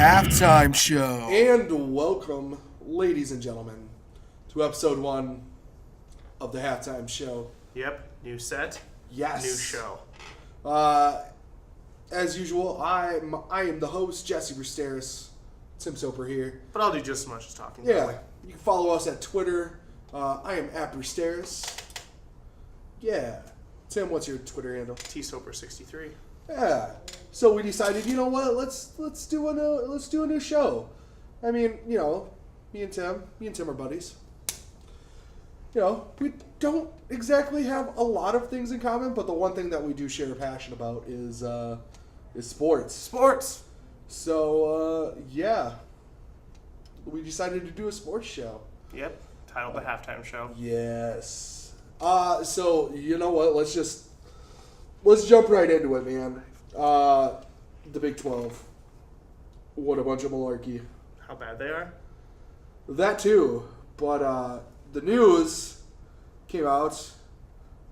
Halftime Show. And welcome, ladies and gentlemen, to episode 1 of the Halftime Show. Yep, new set, Yes. new show. As usual, I am the host, Jesse Bristeris. Tim Soper here. But I'll do just as much as talking. Yeah, you can follow us at Twitter. I am at Bristeris. Yeah. Tim, what's your Twitter handle? T-Soper63. Yeah. So we decided, you know what? Let's do a new show. I mean, you know, me and Tim are buddies. You know, we don't exactly have a lot of things in common, but the one thing that we do share a passion about is sports. Sports! So, yeah. We decided to do a sports show. Yep, titled The Halftime Show. Yes. So, you know what? Let's jump right into it, man. The Big 12. What a bunch of malarkey. How bad they are? That too. But the news came out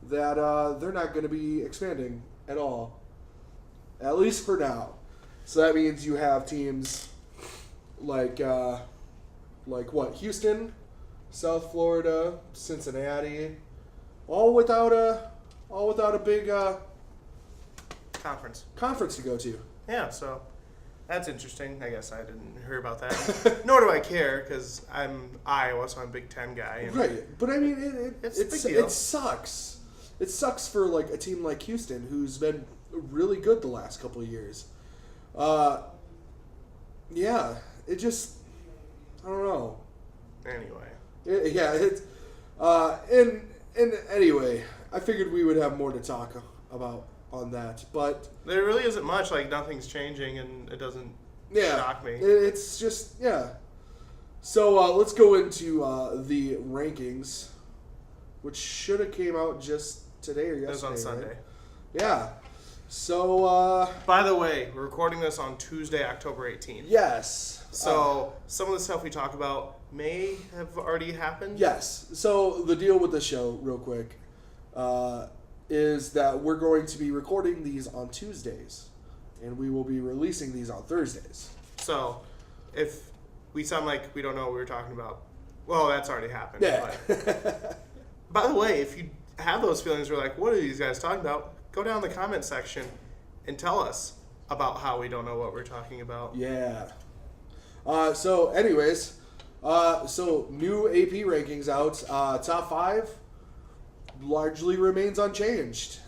that they're not going to be expanding at all. At least for now. So that means you have teams like what? Houston, South Florida, Cincinnati, all without a big conference to go to. Yeah, so that's interesting. I guess I didn't hear about that. Nor do I care, because I'm Iowa, so I'm a Big Ten guy. And Right, but I mean, It's a big deal. it sucks. It sucks for like a team like Houston, who's been really good the last couple of years. Yeah, it just, I don't know. Anyway. And anyway, I figured we would have more to talk about on that, but There really isn't much. Like, nothing's changing, and it doesn't shock me. It's just, yeah. So let's go into the rankings, which should have came out just today or yesterday. It was on Sunday. Right? Yeah. So, By the way, we're recording this on Tuesday, October 18th. yes. So some of the stuff we talk about may have already happened. Yes. So the deal with the show, real quick, is that we're going to be recording these on Tuesdays, and we will be releasing these on Thursdays. So if we sound like we don't know what we were talking about, well, that's already happened. Yeah. But, by the way, if you have those feelings, we're like, what are these guys talking about? Go down in the comment section and tell us about how we don't know what we're talking about. Yeah. So, anyways, so new AP rankings out. Top 5 largely remains unchanged.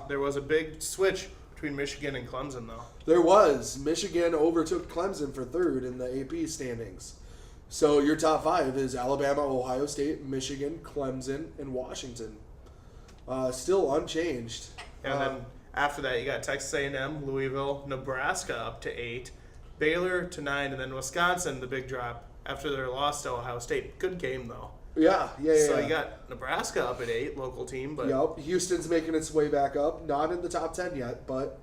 There was a big switch between Michigan and Clemson, though. There was. Michigan overtook Clemson for 3rd in the AP standings. So your top 5 is Alabama, Ohio State, Michigan, Clemson, and Washington. Still unchanged. And then after that, you got Texas A&M, Louisville, Nebraska up to 8, Baylor to 9, and then Wisconsin, the big drop after their loss to Ohio State. Good game, though. Yeah. So you got Nebraska up at 8, local team, but Yep. Houston's making its way back up. Not in the top 10 yet, but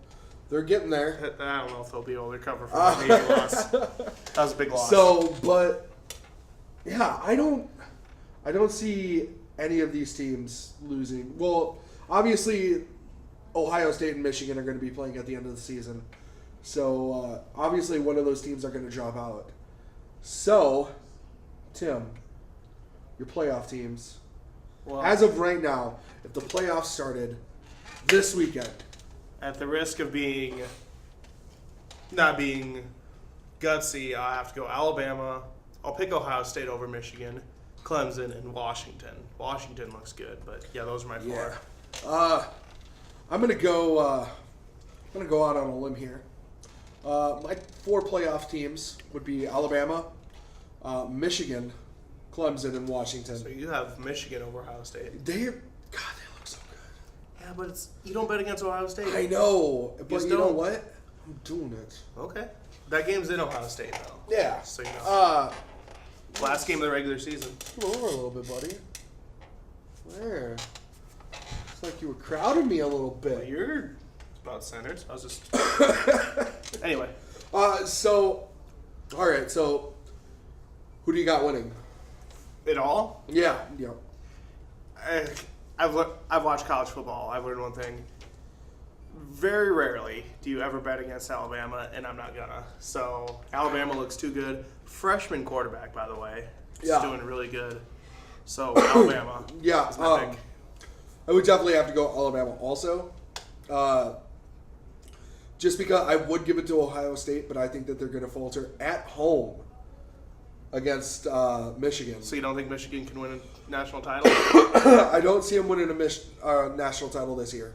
they're getting there. I don't know if they'll be able to recover from that major loss. That was a big loss. So, but yeah, I don't see any of these teams losing. Well, obviously, Ohio State and Michigan are going to be playing at the end of the season. So, obviously, one of those teams are going to drop out. So, Tim, your playoff teams. Well, As of right now, if the playoffs started this weekend, at the risk of not being gutsy, I'll have to go Alabama. I'll pick Ohio State over Michigan, Clemson, and Washington. Washington looks good, but yeah, those are my 4. I'm gonna go out on a limb here. My 4 playoff teams would be Alabama, Michigan, Clemson, and Washington. So you have Michigan over Ohio State. They look so good. Yeah, but you don't bet against Ohio State. I know, but Just you know don't. what? I'm doing it. Okay. That game's in Ohio State, though. Yeah. So you know. Last game of the regular season. Come over a little bit, buddy. There. It's like you were crowding me a little bit. You're about centered. I was just. Anyway. So, all right. So, who do you got winning? It all? Yeah. I've watched college football. I've learned one thing. very rarely do you ever bet against Alabama, and I'm not gonna. So Alabama looks too good. Freshman quarterback, by the way, is doing really good. So Alabama, Yeah, is my pick. I would definitely have to go Alabama also. Just because I would give it to Ohio State, but I think that they're going to falter at home against Michigan. So you don't think Michigan can win a national title? I don't see them winning a national title this year.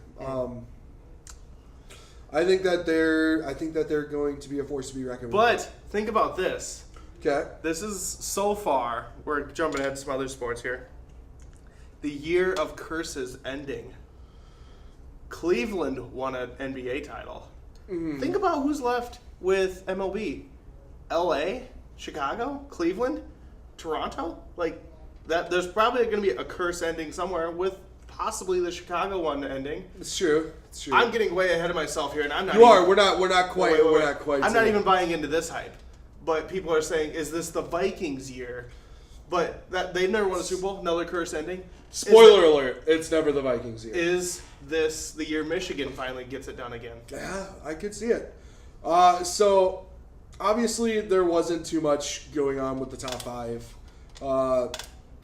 I think that they're going to be a force to be reckoned with. But think about this. Okay. This is so far. We're jumping ahead to some other sports here. The year of curses ending. Cleveland won an NBA title. Think about who's left with MLB. LA, Chicago, Cleveland, Toronto. Like that. There's probably going to be a curse ending somewhere with possibly the Chicago one ending. It's true. It's true. I'm getting way ahead of myself here, and I'm not. You are. We're not quite. Wait. We're not quite. I'm not even buying into this hype. But people are saying, is this the Vikings year? But they've never won a Super Bowl. Another curse ending. Spoiler alert! It's never the Vikings year. Is this the year Michigan finally gets it done again? Yeah, I could see it. So obviously there wasn't too much going on with the top five.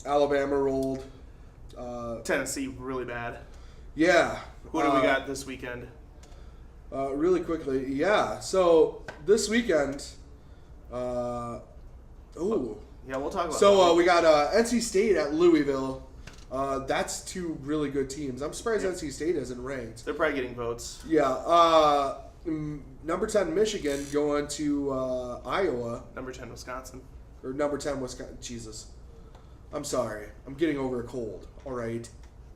Alabama rolled. Tennessee really bad. Yeah. Who do we got this weekend? Really quickly, yeah. So this weekend, Yeah, we'll talk about. So that. we got NC State at Louisville. That's two really good teams. I'm surprised NC State isn't ranked. They're probably getting votes. Yeah. Number 10 Michigan going to Iowa. Number 10 Wisconsin. Or number 10 Wisconsin. Jesus. I'm sorry. I'm getting over a cold. All right.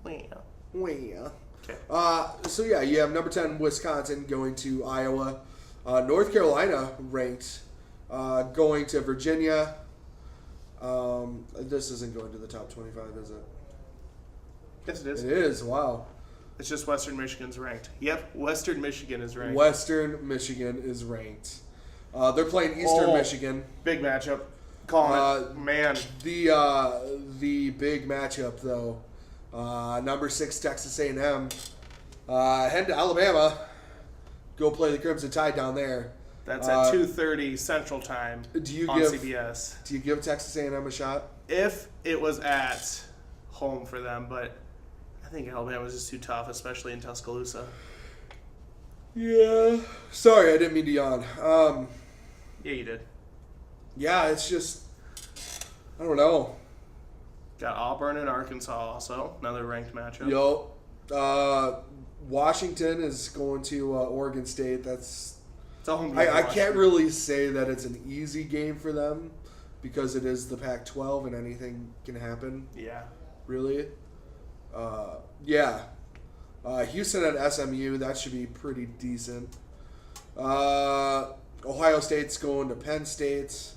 Well. Okay. So yeah, you have number 10 Wisconsin going to Iowa. North Carolina ranked going to Virginia. This isn't going to the top 25, is it? Yes, it is. It is. Wow. It's just Western Michigan's ranked. Yep, Western Michigan is ranked. Western Michigan is ranked. They're playing Eastern Michigan. Big matchup. Calling it. Man. The big matchup though. Number 6 Texas A&M head to Alabama. Go play the Crimson Tide down there. That's at 2:30 Central Time on CBS. Do you give Texas A&M a shot? If it was at home for them, but I think Alabama's just too tough, especially in Tuscaloosa. Yeah. Sorry, I didn't mean to yawn. Yeah, you did. Yeah, it's just, I don't know. Got Auburn and Arkansas also, another ranked matchup. Washington is going to Oregon State. It's a home game. I can't really say that it's an easy game for them because it is the Pac-12 and anything can happen. Yeah. Really? Yeah. Houston at SMU, that should be pretty decent. Ohio State's going to Penn State.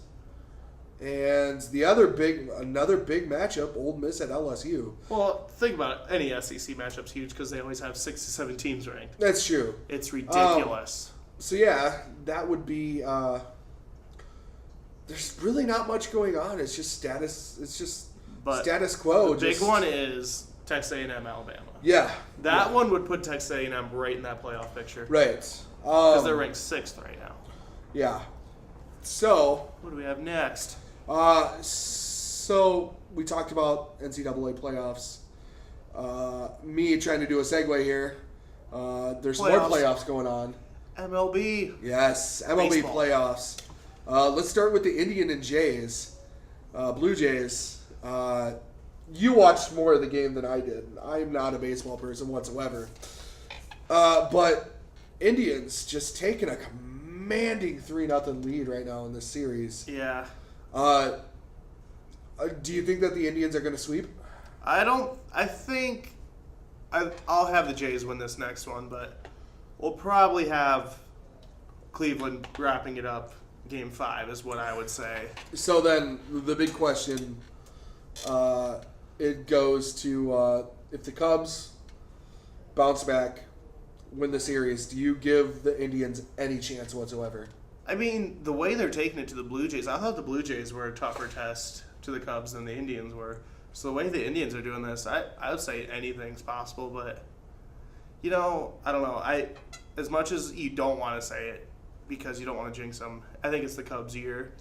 And another big matchup, Ole Miss at LSU. Well, think about it. Any SEC matchup's huge because they always have 6 to 7 teams ranked. That's true. It's ridiculous. So yeah, that would be. There's really not much going on. It's just status. It's just status quo. The big one is Texas A&M, Alabama. Yeah, that one would put Texas A&M right in that playoff picture. Right. Because they're ranked 6th right now. Yeah. So what do we have next? So we talked about NCAA playoffs. Me trying to do a segue here. There's more playoffs going on. MLB. Yes, MLB Baseball. Playoffs. Let's start with the Indian and Jays. Blue Jays. You watched more of the game than I did. I'm not a baseball person whatsoever. But Indians just taking a commanding 3-0 lead right now in this series. Yeah. Do you think that the Indians are going to sweep? I think I'll have the Jays win this next one, but we'll probably have Cleveland wrapping it up. Game 5 is what I would say. So then the big question, it goes to if the Cubs bounce back, win the series, do you give the Indians any chance whatsoever? I mean, the way they're taking it to the Blue Jays, I thought the Blue Jays were a tougher test to the Cubs than the Indians were. So the way the Indians are doing this, I would say anything's possible, but, I don't know. as much as you don't want to say it because you don't want to jinx them, I think it's the Cubs' year.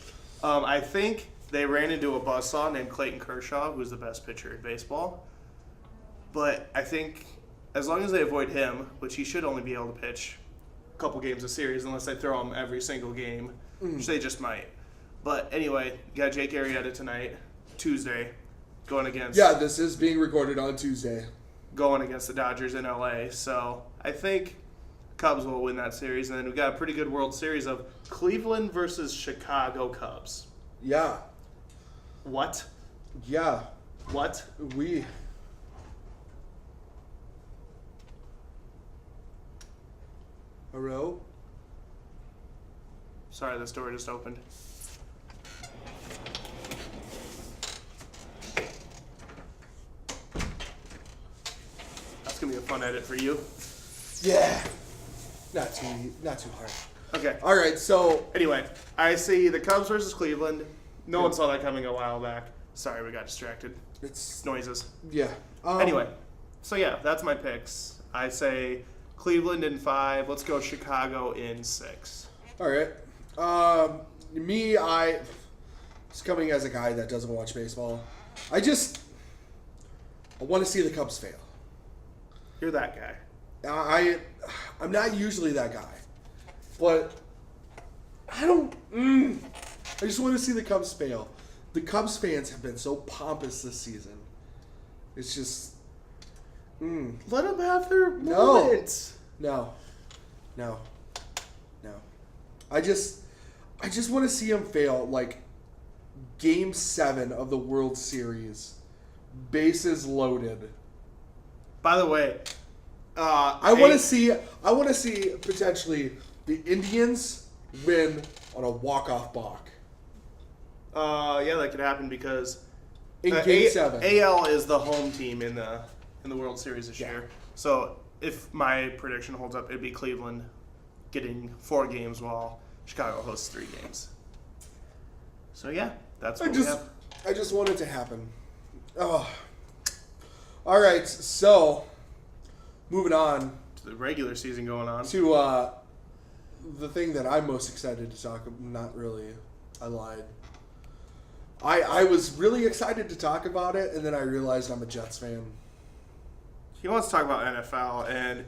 I think they ran into a buzzsaw named Clayton Kershaw, who's the best pitcher in baseball. But I think as long as they avoid him, which he should only be able to pitch a couple games a series unless they throw him every single game, which they just might. But anyway, you got Jake Arrieta tonight, Tuesday, going against... Yeah, this is being recorded on Tuesday. Going against the Dodgers in LA. So I think Cubs will win that series. And then we've got a pretty good World Series of Cleveland versus Chicago Cubs. Yeah. What? Yeah. What? We... Hello? Sorry, this door just opened. That's going to be a fun edit for you. Yeah. Not too hard. Okay. All right, so... Anyway, I see the Cubs versus Cleveland. No one saw that coming a while back. Sorry, we got distracted. It's... Noises. Yeah. Anyway, so yeah, that's my picks. I say Cleveland in 5. Let's go Chicago in 6. All right. Just coming as a guy that doesn't watch baseball, I want to see the Cubs fail. You're that guy. I'm not usually that guy, but I just want to see the Cubs fail. The Cubs fans have been so pompous this season. It's just... Let them have their moments. No. I just want to see them fail. Like, Game 7 of the World Series, bases loaded. By the way, I want to see potentially the Indians win on a walk-off balk. Yeah, that could happen because In Game 7. AL is the home team in the World Series this year. So if my prediction holds up, it'd be Cleveland getting 4 games while Chicago hosts 3 games. So yeah, that's what we have. I just want it to happen. Oh. All right, so moving on The regular season going on. to the thing that I'm most excited to talk about. Not really. I lied. I was really excited to talk about it, and then I realized I'm a Jets fan. He wants to talk about NFL, and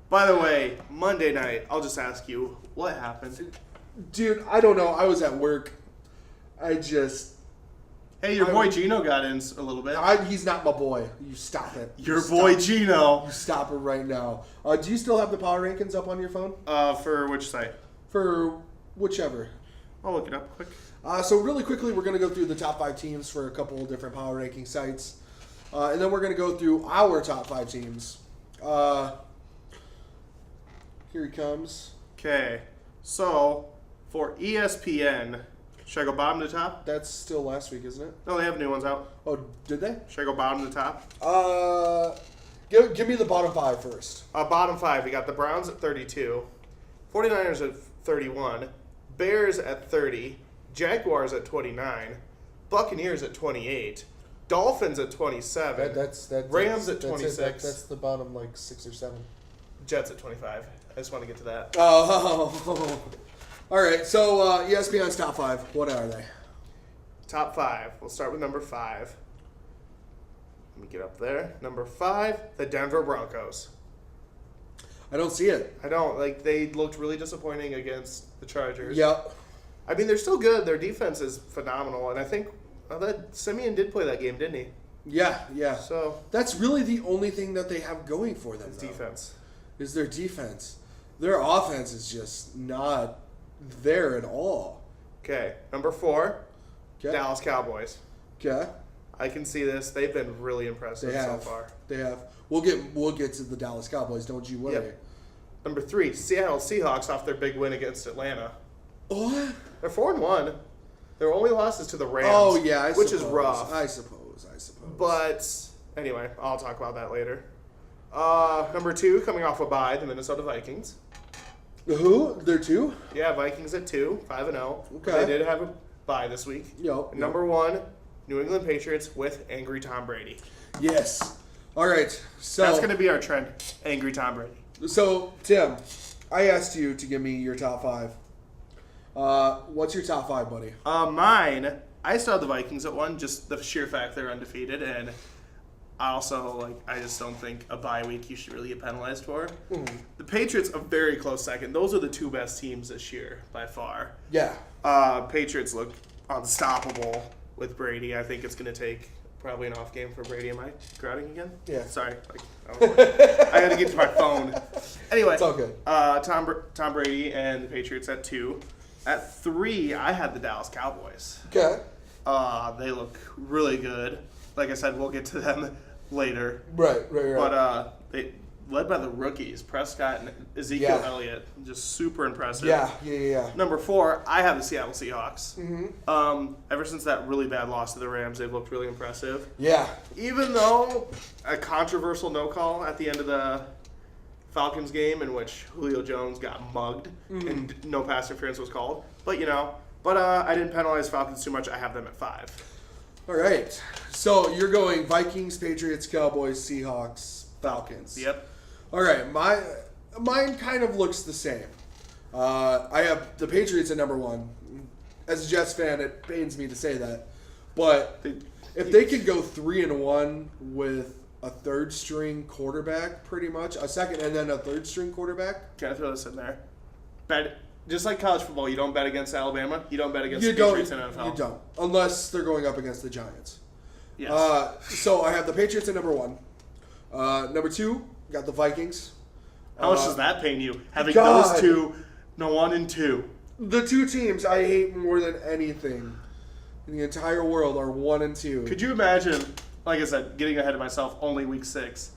by the way, Monday night, I'll just ask you, what happened? Dude, I don't know. I was at work. Hey, your boy Gino got in a little bit. He's not my boy. You stop it. Your boy Gino. You stop it right now. Do you still have the power rankings up on your phone? For which site? For whichever. I'll look it up quick. So really quickly, we're going to go through the top 5 teams for a couple of different power ranking sites. And then we're going to go through our top 5 teams. Here he comes. Okay. So, for ESPN, should I go bottom to top? That's still last week, isn't it? No, they have new ones out. Oh, did they? Should I go bottom to top? Give me the bottom 5 first. Bottom 5, we got the Browns at 32, 49ers at 31, Bears at 30, Jaguars at 29, Buccaneers at 28, Dolphins at 27, Rams at 26, That's the bottom, 6 or 7. Jets at 25. I just want to get to that. Oh. All right, so ESPN's top 5. What are they? Top 5. We'll start with number 5. Let me get up there. Number 5, the Denver Broncos. I don't see it. I don't. They looked really disappointing against the Chargers. Yep. I mean, they're still good. Their defense is phenomenal. And I think that Simeon did play that game, didn't he? Yeah. So that's really the only thing that they have going for them, defense. Is their defense. Their offense is just not there at all. Okay. Number 4, Okay. Dallas Cowboys. Okay. I can see this. They've been really impressive so far. They have. We'll get to the Dallas Cowboys. Don't you worry. Yep. Number 3, Seattle Seahawks off their big win against Atlanta. What? They're 4-1. Their only loss is to the Rams. Oh yeah, which is rough. I suppose. But anyway, I'll talk about that later. Number 2, coming off a bye, the Minnesota Vikings. Who? They're 2? Yeah, Vikings at 2, 5-0. Okay. They did have a bye this week. Yep. Number 1, New England Patriots with angry Tom Brady. Yes. All right. So that's going to be our trend. Angry Tom Brady. So Tim, I asked you to give me your top 5. What's your top 5, buddy? Mine, I still have the Vikings at 1, just the sheer fact they're undefeated, and I also, I just don't think a bye week you should really get penalized for. Mm. The Patriots, a very close second. Those are the 2 best teams this year, by far. Yeah. Patriots look unstoppable with Brady. I think it's going to take probably an off game for Brady. Am I crowding again? Yeah. Sorry. I had to get to my phone. Anyway. It's all good. Tom Brady and the Patriots at 2. At 3, I had the Dallas Cowboys. Okay. They look really good. Like I said, we'll get to them later. Right. But they led by the rookies, Prescott and Ezekiel Elliott, just super impressive. Yeah. Number 4, I have the Seattle Seahawks. Mm-hmm. Ever since that really bad loss to the Rams, they've looked really impressive. Yeah. Even though a controversial no call at the end of the Falcons game in which Julio Jones got mugged and no pass interference was called. But, I didn't penalize Falcons too much. I have them at 5. All right. So you're going Vikings, Patriots, Cowboys, Seahawks, Falcons. Yep. All right. Mine kind of looks the same. I have the Patriots at number 1. As a Jets fan, it pains me to say that. But if they could go 3-1 with a third-string quarterback, pretty much, a second and then a third-string quarterback. Can I throw this in there? Just like college football, you don't bet against Alabama. You don't bet against the Patriots in NFL. You don't, unless they're going up against the Giants. Yes. So I have the Patriots at number 1. Number 2, got the Vikings. How much does that pain you? Having God. those two, 1 and 2. The 2 teams I hate more than anything in the entire world are 1 and 2. Could you imagine, like I said, getting ahead of myself, only week 6,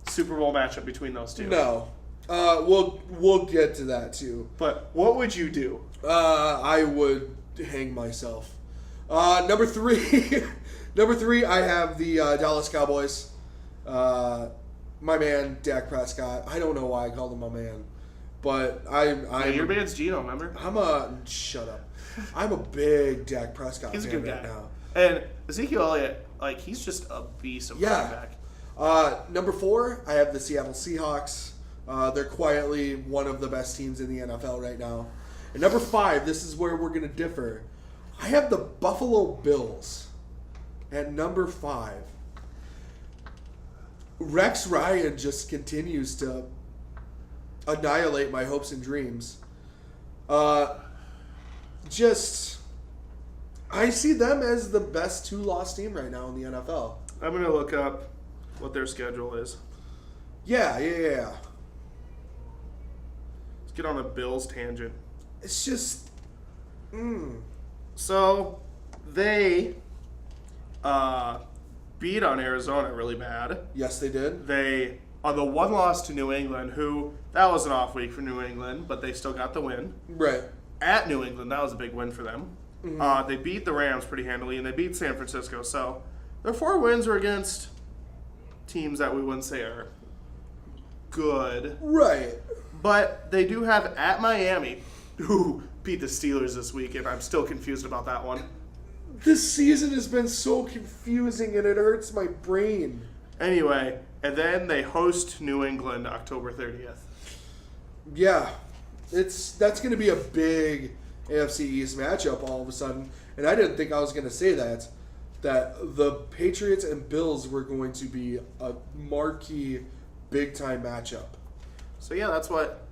Super Bowl matchup between those 2? No. We'll get to that too. But what would you do? I would hang myself. Number 3, I have the Dallas Cowboys. My man Dak Prescott. I don't know why I called him my man, but Your man's Gino, remember? Shut up. I'm a big Dak Prescott He's a fan good guy. right now. And Ezekiel Elliott, he's just a beast of a quarterback. Number 4, I have the Seattle Seahawks. They're quietly one of the best teams in the NFL right now. And number 5, this is where we're going to differ. I have the Buffalo Bills at number 5. Rex Ryan just continues to annihilate my hopes and dreams. I see them as the best 2-loss team right now in the NFL. I'm going to look up what their schedule is. Yeah. Let's get on a Bills tangent. It's just... So, they beat on Arizona really bad. Yes, they did. They, on the 1 loss to New England, that was an off week for New England, but they still got the win. Right. At New England, that was a big win for them. Mm-hmm. They beat the Rams pretty handily, and they beat San Francisco. So, their 4 wins were against teams that we wouldn't say are good. Right. But they do have at Miami, who beat the Steelers this week, and I'm still confused about that one. This season has been so confusing, and it hurts my brain. Anyway, and then they host New England October 30th. Yeah. That's going to be a big AFC East matchup all of a sudden. And I didn't think I was going to say that the Patriots and Bills were going to be a marquee, big-time matchup. So, yeah, that's what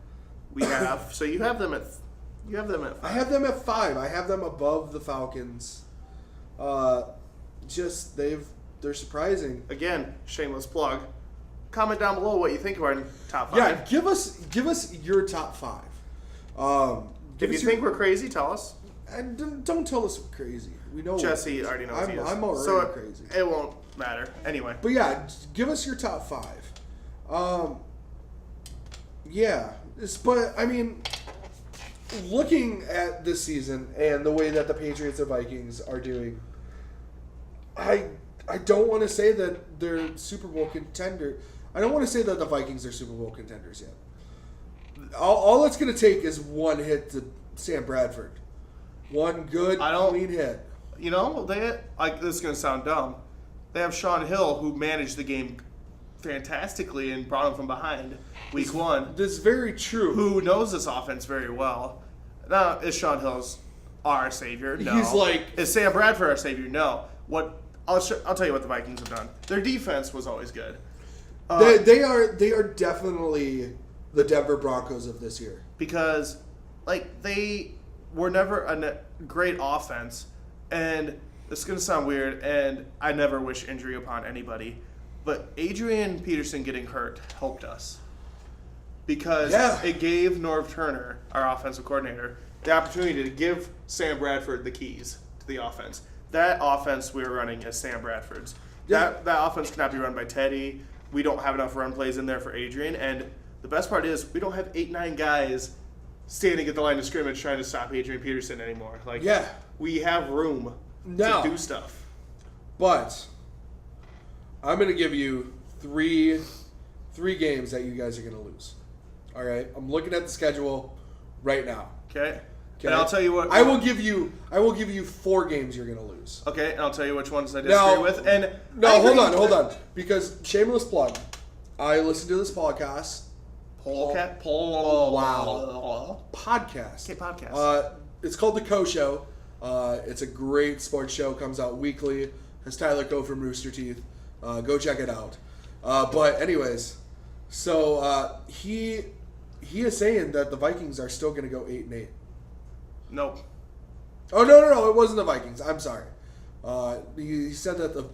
we have. So you have them at 5. I have them at 5. I have them above the Falcons. They're surprising. Again, shameless plug. Comment down below what you think of our top 5. Yeah, give us your top 5. If you think we're crazy, tell us. And don't tell us we're crazy. We know Jesse already knows he is. I'm already so crazy. It won't matter. Anyway. But yeah, give us your top 5. Yeah. But, I mean, looking at this season and the way that the Patriots and Vikings are doing, I don't want to say that they're Super Bowl contender. I don't want to say that the Vikings are Super Bowl contenders yet. All it's going to take is one hit to Sam Bradford. One good, clean hit. You know, this is going to sound dumb. They have Sean Hill, who managed the game fantastically and brought them from behind week one. This is very true. Who knows this offense very well. Now, is Sean Hills our savior? No. He's like... Is Sam Bradford our savior? No. I'll tell you what the Vikings have done. Their defense was always good. They are definitely the Denver Broncos of this year. Because, they were never a great offense. And this is going to sound weird, and I never wish injury upon anybody. But Adrian Peterson getting hurt helped us. Because it gave Norv Turner, our offensive coordinator, the opportunity to give Sam Bradford the keys to the offense. That offense we were running is Sam Bradford's. Yeah. That offense cannot be run by Teddy. We don't have enough run plays in there for Adrian. And the best part is we don't have 8-9 guys standing at the line of scrimmage trying to stop Adrian Peterson anymore. We have room to do stuff. But I'm going to give you three games that you guys are going to lose. All right? I'm looking at the schedule right now. Okay. And I'll tell you what. I will give you 4 games you're going to lose. Okay, and I'll tell you which ones I disagree with. And hold on. Because shameless plug. I listened to this podcast. Podcast. Podcast. Okay, podcast. It's called The Co Show. It's a great sports show. Comes out weekly. Has Tyler Coe from Rooster Teeth. Go check it out. But anyways, so he is saying that the Vikings are still going to go 8-8. Nope. Oh no! It wasn't the Vikings. I'm sorry. He said that the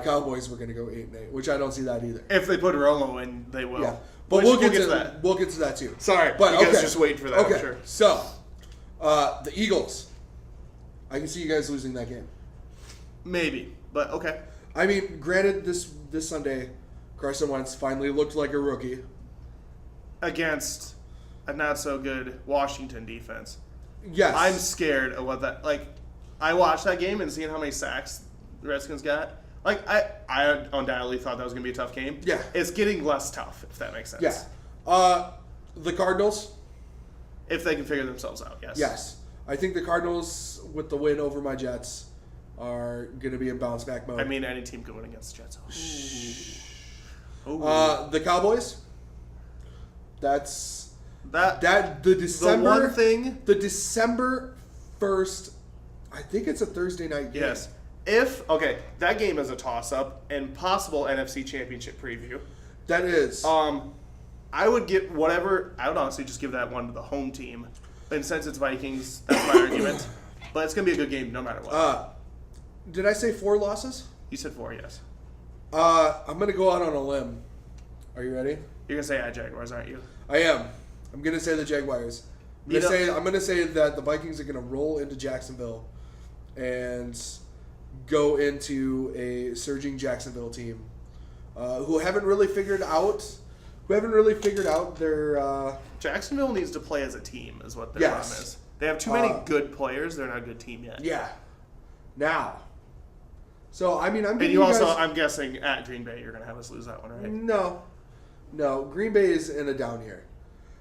Cowboys were going to go 8-8, which I don't see that either. If they put Romo in, they will. Yeah, but we'll get to that. We'll get to that too. Sorry, but you guys just waiting for that. Okay, I'm sure. So the Eagles. I can see you guys losing that game. Maybe, but okay. I mean, granted, this Sunday, Carson Wentz finally looked like a rookie against a not so good Washington defense. Yes, I'm scared of what that I watched that game and seeing how many sacks the Redskins got. I undoubtedly thought that was going to be a tough game. Yeah, it's getting less tough if that makes sense. Yeah, the Cardinals, if they can figure themselves out. Yes, I think the Cardinals with the win over my Jets are going to be in bounce back mode. I mean, any team could win against the Jets. Ooh. The Cowboys. That's the December. The one thing. The December 1st. I think it's a Thursday night game. Yes. That game is a toss-up and possible NFC Championship preview. That is. I would get whatever. I would honestly just give that one to the home team. And since it's Vikings, that's my argument. But it's going to be a good game no matter what. Did I say 4 losses? You said 4, yes. I'm going to go out on a limb. Are you ready? You're going to say Jaguars, aren't you? I am. I'm going to say the Jaguars. I'm going to say that the Vikings are going to roll into Jacksonville and go into a surging Jacksonville team who haven't really figured out their... Jacksonville needs to play as a team is what their problem is. They have too many good players. They're not a good team yet. Yeah. Now. So, I mean, I'm and you also, I'm guessing, at Green Bay, you're going to have us lose that one, right? No. Green Bay is in a down year.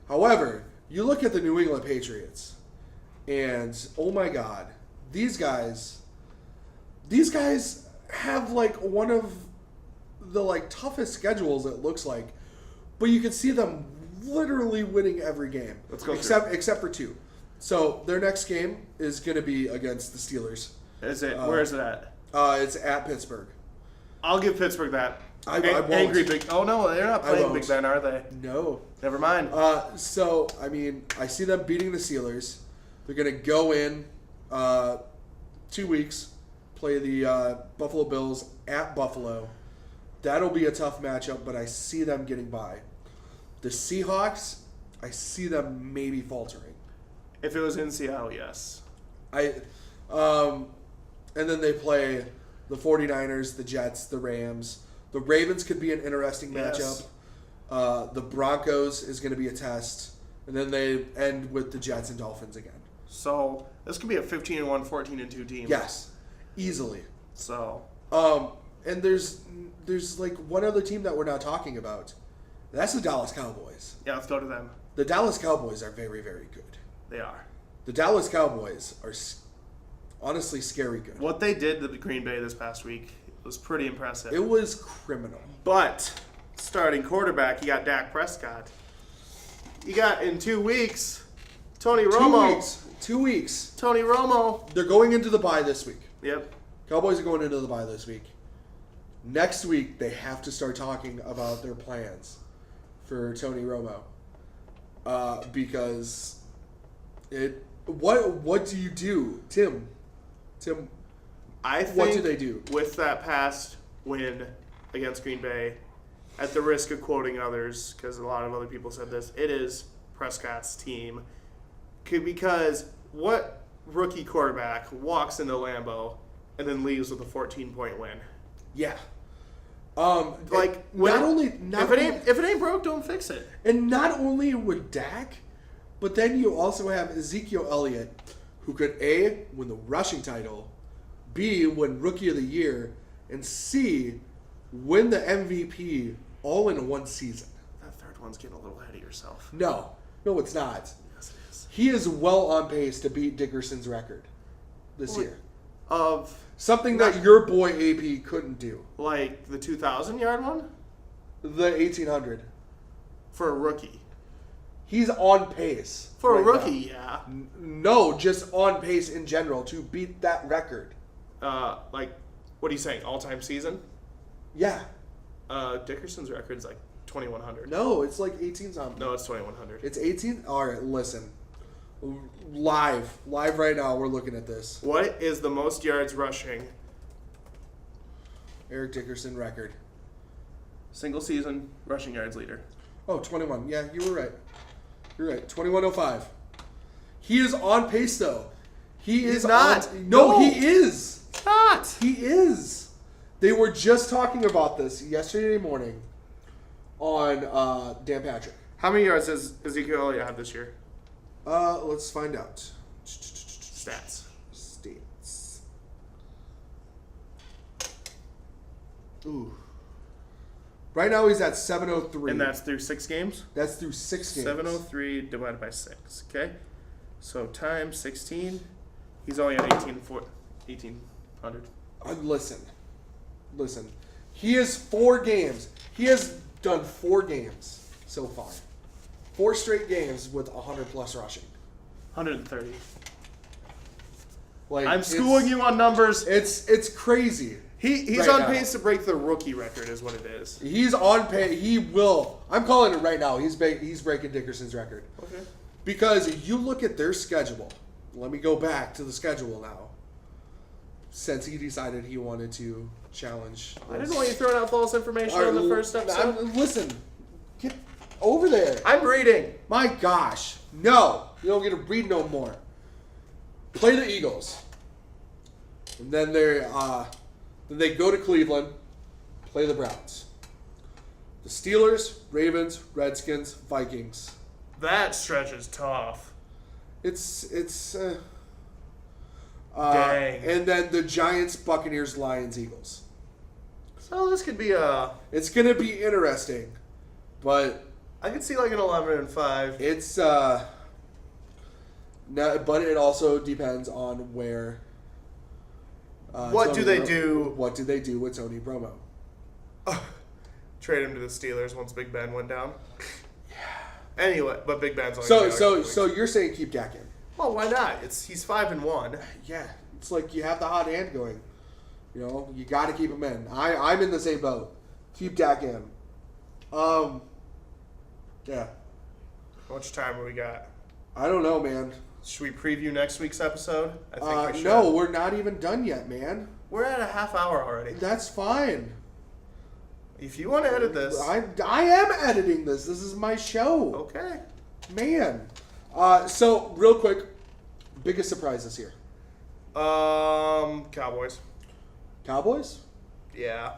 However, you look at the New England Patriots, and, oh my God, these guys have, one of the, toughest schedules, it looks like. But you can see them literally winning every game. Let's go except for 2. So, their next game is going to be against the Steelers. Is it? Where is it at? It's at Pittsburgh. I'll give Pittsburgh that. I won't. Angry Big. Oh no, they're not playing Big Ben, are they? No. Never mind. So I mean, I see them beating the Steelers. They're gonna go in 2 weeks, play the Buffalo Bills at Buffalo. That'll be a tough matchup, but I see them getting by. The Seahawks, I see them maybe faltering. If it was in Seattle, yes. And then they play the 49ers, the Jets, the Rams. The Ravens could be an interesting matchup. The Broncos is going to be a test. And then they end with the Jets and Dolphins again. So this could be a 15-1, 14-2 team. Yes, easily. So. And there's one other team that we're not talking about. That's the Dallas Cowboys. Yeah, let's go to them. The Dallas Cowboys are very, very good. They are. The Dallas Cowboys are honestly scary good. What they did to the Green Bay this past week was pretty impressive. It was criminal. But starting quarterback, you got Dak Prescott. You got in 2 weeks, Tony Romo. 2 weeks. Tony Romo. They're going into the bye this week. Yep. Cowboys are going into the bye this week. Next week, they have to start talking about their plans for Tony Romo. Because what do you do, Tim? I think what do they do? With that past win against Green Bay, at the risk of quoting others, because a lot of other people said this, it is Prescott's team. Because what rookie quarterback walks into Lambeau and then leaves with a 14-point win? Yeah. If it ain't broke, don't fix it. And not only with Dak, but then you also have Ezekiel Elliott, who could A, win the rushing title, B, win Rookie of the Year, and C, win the MVP all in one season. That third one's getting a little ahead of yourself. No, it's not. Yes, it is. He is well on pace to beat Dickerson's record this year. Of something that your boy AP couldn't do. Like the 2,000-yard one? The 1,800. For a rookie. He's on pace. For right a rookie, now. yeah. No, just on pace in general to beat that record. What are you saying? All-time season? Yeah. Dickerson's record's like 2,100. No, it's like 18 something. No, it's 2,100. It's 18? All right, listen. Live right now, we're looking at this. What is the most yards rushing? Eric Dickerson record. Single season rushing yards leader. Oh, 21. Yeah, you were right. You're right. 2105. He is on pace, though. He's not. No, he is. Not. He is. They were just talking about this yesterday morning on Dan Patrick. How many yards does Ezekiel Elliott have this year? Let's find out. Stats. Ooh. Right now he's at 703. And that's through 6 games? That's through 6 games. 703 divided by 6. Okay? So times 16. He's only at 1,800. Listen. He has 4 games. He has done 4 games so far. 4 straight games with 100-plus rushing. 130. Like I'm schooling you on numbers. It's crazy. He's right on now. pace to break the rookie record, is what it is. He's on pace. He will. I'm calling it right now. He's breaking Dickerson's record. Okay. Because you look at their schedule. Let me go back to the schedule now. Since he decided he wanted to challenge. I didn't want you throwing out false information on the first episode. Listen. Get over there. I'm reading. My gosh. No. You don't get to read no more. Play the Eagles. And then they go to Cleveland, play the Browns. The Steelers, Ravens, Redskins, Vikings. That stretch is tough. Dang. Dang. And then the Giants, Buccaneers, Lions, Eagles. So this could be It's gonna be interesting, but I could see like an 11-5. it's no, but it also depends on where. What do they do? What do they do with Tony Romo? Trade him to the Steelers once Big Ben went down. Yeah. Anyway, but Big Ben's only So you're saying keep Dak in? Well, why not? He's 5-1. Yeah, it's like you have the hot hand going. You know, you got to keep him in. I'm in the same boat. Keep Dak in. Yeah. How much time have we got? I don't know, man. Should we preview next week's episode? I think we should. No, we're not even done yet, man. We're at a half hour already. That's fine. If you want to edit this. I am editing this. This is my show. Okay. Man. So, real quick, biggest surprise this year? Cowboys. Cowboys? Yeah.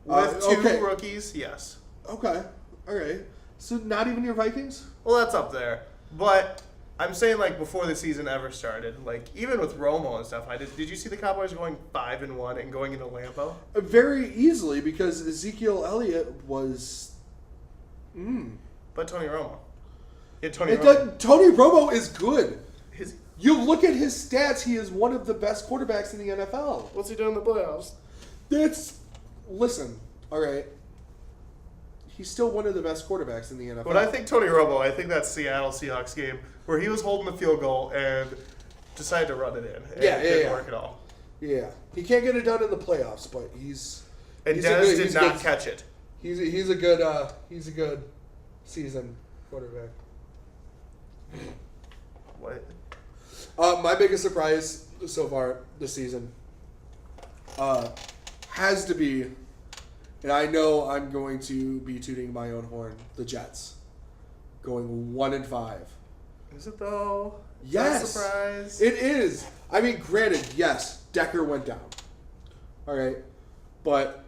With two okay. rookies, yes. Okay. All right. So, not even your Vikings? Well, that's up there. But I'm saying, like, before the season ever started, like, even with Romo and stuff, did you see the Cowboys going 5-1 and going into Lambeau? Very easily, because Ezekiel Elliott was... But Tony Romo. Yeah, Tony Romo is good. You look at his stats, he is one of the best quarterbacks in the NFL. What's he doing in the playoffs? Listen, all right. He's still one of the best quarterbacks in the NFL. When I think Tony Romo, I think that Seattle Seahawks game where he was holding the field goal and decided to run it in. And it didn't work at all. Yeah. He can't get it done in the playoffs, but And Dennis did not catch it. He's a good seasoned quarterback. What? My biggest surprise so far this season has to be, and I know I'm going to be tooting my own horn, the Jets going 1-5. Is it though? Yes, Is that a surprise. It is. I mean, granted, yes, Decker went down. All right, but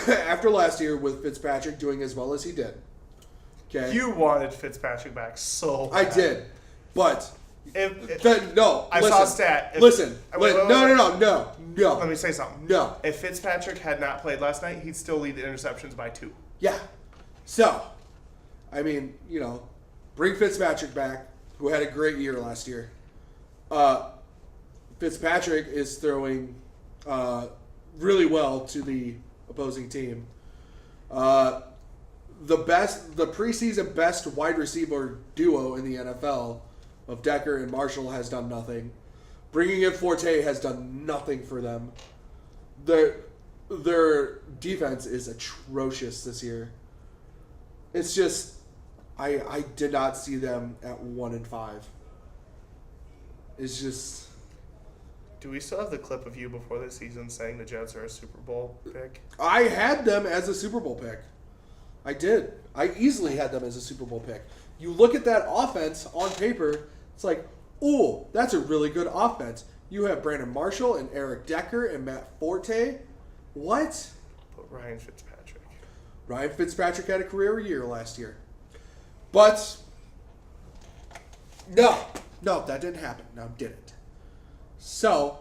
after last year with Fitzpatrick doing as well as he did, okay, You wanted Fitzpatrick back so bad. I did, but. No, I saw a stat. No. Let me say something. No. If Fitzpatrick had not played last night, he'd still lead the interceptions by 2. Yeah. So, I mean, bring Fitzpatrick back, who had a great year last year. Fitzpatrick is throwing really well to the opposing team. The preseason best wide receiver duo in the NFL of Decker and Marshall has done nothing. Bringing in Forte has done nothing for them. Their defense is atrocious this year. It's just, I did not see them at 1-5. It's just. Do we still have the clip of you before the season saying the Jets are a Super Bowl pick? I had them as a Super Bowl pick. I did. I easily had them as a Super Bowl pick. You look at that offense on paper, it's like, oh, that's a really good offense. You have Brandon Marshall and Eric Decker and Matt Forte. What? But Ryan Fitzpatrick. Ryan Fitzpatrick had a career year last year. But, no, that didn't happen. No, it didn't. So,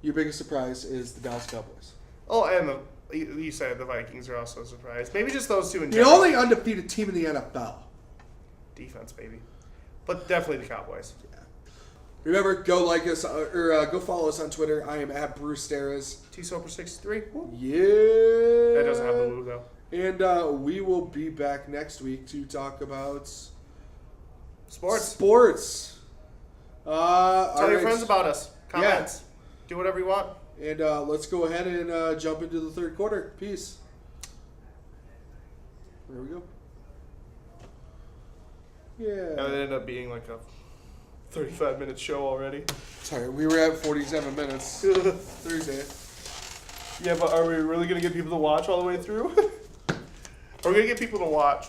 your biggest surprise is the Dallas Cowboys. Oh, and you said the Vikings are also a surprise. Maybe just those two in The general. only undefeated team in the NFL. Defense, baby. But definitely the Cowboys. Yeah. Remember, go like us or go follow us on Twitter. I am at Bruce Steras. TSoper63. Yeah. That doesn't have the move though. And we will be back next week to talk about sports. Tell your friends about us. Comments. Yeah. Do whatever you want. And let's go ahead and jump into the third quarter. Peace. There we go. Yeah. And it ended up being like a 35-minute show already. Sorry, we were at 47 minutes Thursday. Yeah, but are we really going to get people to watch all the way through? Are we going to get people to watch